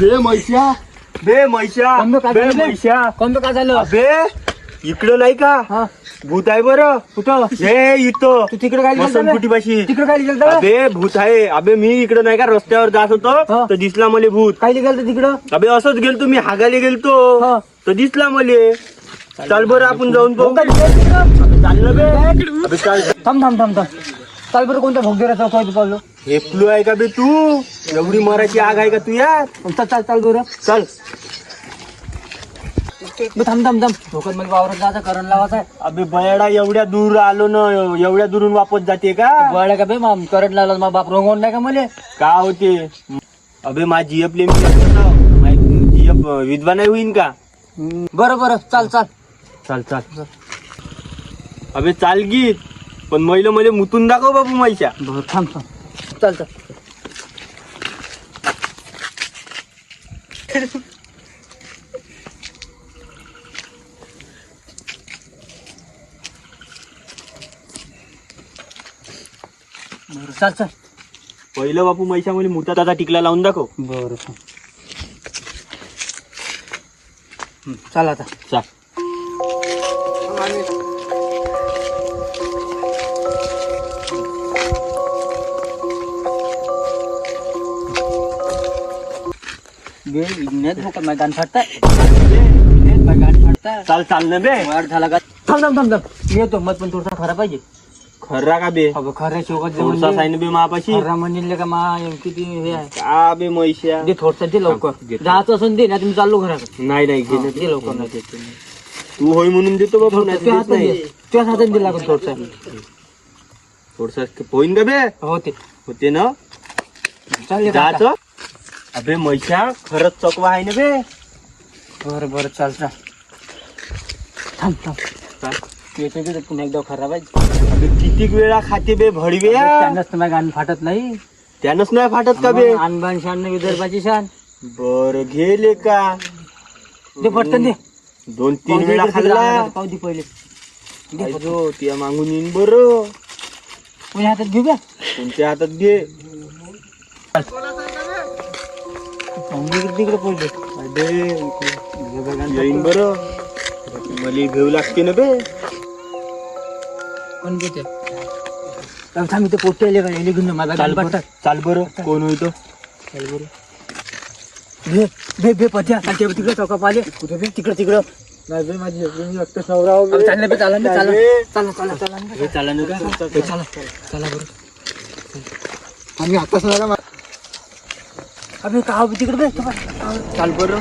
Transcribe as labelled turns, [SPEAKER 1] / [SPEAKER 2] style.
[SPEAKER 1] बे मैश्या
[SPEAKER 2] कोणतं काय झालं?
[SPEAKER 1] अबे इकडं नाही का
[SPEAKER 2] हा
[SPEAKER 1] भूत आहे बरं.
[SPEAKER 2] कुठं?
[SPEAKER 1] हे इथं
[SPEAKER 2] तू तिकडे काय
[SPEAKER 1] मसनकुटी पाशी.
[SPEAKER 2] तिकडे काय लिहिलं?
[SPEAKER 1] अबे भूत आहे. अबे मी इकडं नाही का रस्त्यावर जात होतो
[SPEAKER 2] हा.
[SPEAKER 1] तर दिसला मले भूत.
[SPEAKER 2] काय लिहिलं तिकडं?
[SPEAKER 1] अबे असंच गेलतो मी हागायला गेलतो
[SPEAKER 2] हा.
[SPEAKER 1] तर दिसला मले. चाल बरं आपण जाऊन पाहू.
[SPEAKER 2] काय लिहिलं तिकडं?
[SPEAKER 1] अबे चाल ना बे. अबे चाल.
[SPEAKER 2] थांब चाल बरं. कोणत्या भोगदेरा चौकात पावलं?
[SPEAKER 1] हे फ्लू आहे का बे तू? एवढी मराठी आग आहे का तू यार?
[SPEAKER 2] चाल बरं.
[SPEAKER 1] चल.
[SPEAKER 2] थांब भोकत मध्ये वावरत जायचं करण लावायचा आहे.
[SPEAKER 1] अबे बयाडा एवढ्या दूर आलो ना, एवढ्या दुरून वापस जाते का?
[SPEAKER 2] बळ का बे मग करंट लागला मग बाप रोंगवून नाही का मले?
[SPEAKER 1] का होते? अबे माझी जीएफ माझी जीएफ विधवा नाही होईन का?
[SPEAKER 2] बरं चाल
[SPEAKER 1] चाल. अबे चाल गीत पण महिला मध्ये मुतून दाखव बाबू मैशा.
[SPEAKER 2] बरं थांब चाल चाल
[SPEAKER 1] पहिलं बापू मैशा मध्ये मुतात आता टिकला लावून दाखव.
[SPEAKER 2] बरं चाल आता.
[SPEAKER 1] चाल.
[SPEAKER 2] मैदान फाटताय
[SPEAKER 1] चाल ना बे.
[SPEAKER 2] वाढ झाला का? थांब मी येतो मत पण थोडसा खरा पाहिजे.
[SPEAKER 1] खर्रा का बे?
[SPEAKER 2] अगं खऱ्या शोकात
[SPEAKER 1] थोडसा साईन बे मापाशी.
[SPEAKER 2] खरा म्हणले का मा किती हे आहे
[SPEAKER 1] का बे मैशा?
[SPEAKER 2] दे थोडसा दे लवकर. जायचं असं दे ना तुम्ही चाललो घरात.
[SPEAKER 1] नाही घेणं
[SPEAKER 2] दे लवकर नाही
[SPEAKER 1] तू होय म्हणून देतो बाबू. नाही
[SPEAKER 2] तुझ्या हातात दिला का थोडसा?
[SPEAKER 1] थोडसा होईन का बे? होते ना.
[SPEAKER 2] चालेल
[SPEAKER 1] जायचं. अबे मैशा खरंच चकवा आहे ना बे.
[SPEAKER 2] बरं चाल थांब
[SPEAKER 1] चाल.
[SPEAKER 2] येतो की पुन्हा एकदा खराब आहे.
[SPEAKER 1] अबे किती वेळा खाते बे भडवे.
[SPEAKER 2] त्यानंच तुम्हाला गाणं फाटत नाही.
[SPEAKER 1] त्यानंच नाही फाटत का बे?
[SPEAKER 2] आणबाण शान विदर्भाची शान.
[SPEAKER 1] बर गेले का?
[SPEAKER 2] दे पटकन दे.
[SPEAKER 1] 2-3 वेळा खाल्ला.
[SPEAKER 2] पावती पहिले
[SPEAKER 1] जो त्या मागून येईन बरं.
[SPEAKER 2] कोणी हातात घेऊ द्या.
[SPEAKER 1] तुमच्या हातात घे.
[SPEAKER 2] तिकडे पडले.
[SPEAKER 1] येईन बरं. मला घेऊ लागते ना बे.
[SPEAKER 2] कोण घेते? थांब इथे पोटे आले का? येले घेऊन माझा
[SPEAKER 1] चाल बरं. कोण होईतो?
[SPEAKER 2] चाल बरं. भे पत्या तिकडे चौका पाहिले कुठे बे? तिकडं नाही माझी एकटंच नवरा. चालला बे चला बरं. आम्ही आताच ना अबे का तिकडे बे.
[SPEAKER 1] चाल बरं.